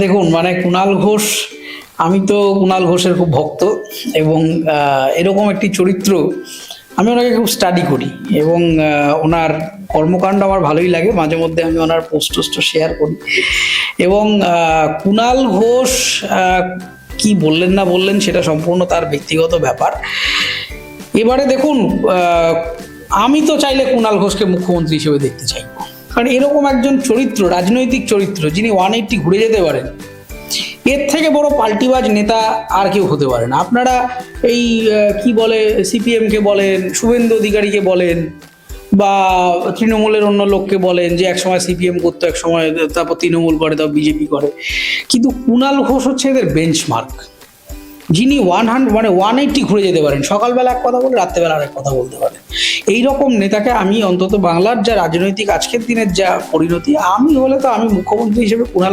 দেখুন, মানে কুণাল ঘোষ, আমি তো কুণাল ঘোষের খুব ভক্ত। এবং এরকম একটি চরিত্র, আমি ওনাকে খুব স্টাডি করি। এবং ওনার কর্মকাণ্ড আমার ভালোই লাগে, মাঝে মধ্যে আমি ওনার পোস্ট টোস্ট শেয়ার করি। এবং কুণাল ঘোষ কি বললেন না বললেন সেটা সম্পূর্ণ তার ব্যক্তিগত ব্যাপার। এবারে দেখুন, আমি তো চাইলে কুণাল ঘোষকে মুখ্যমন্ত্রী হিসেবে দেখতে চাই, কারণ এরকম একজন চরিত্র, রাজনৈতিক চরিত্র, যিনি 180 ঘুরে যেতে পারেন, এর থেকে বড় পাল্টিবাজ নেতা আর কেউ হতে পারে না। আপনারা এই কি বলে, সিপিএম কে বলেন, শুভেন্দু অধিকারীকে বলেন, বা তৃণমূলের অন্য লোককে বলেন যে একসময় সিপিএম করতো, এক সময় তারপর তৃণমূল করে, তারপর বিজেপি করে, কিন্তু কুণাল ঘোষ হচ্ছে এদের বেঞ্চমার্ক, যিনি 180 ঘুরে যেতে পারেন। সকালবেলা এক কথা বলে রাত্রেবেলা আরেক কথা বলতে পারেন। এইরকম নেতাকে আমি অন্তত বাংলার যা রাজনৈতিক আজকের দিনের যা পরিণতি, আমি হলে তো আমি মুখ্যমন্ত্রী হিসেবে কুণাল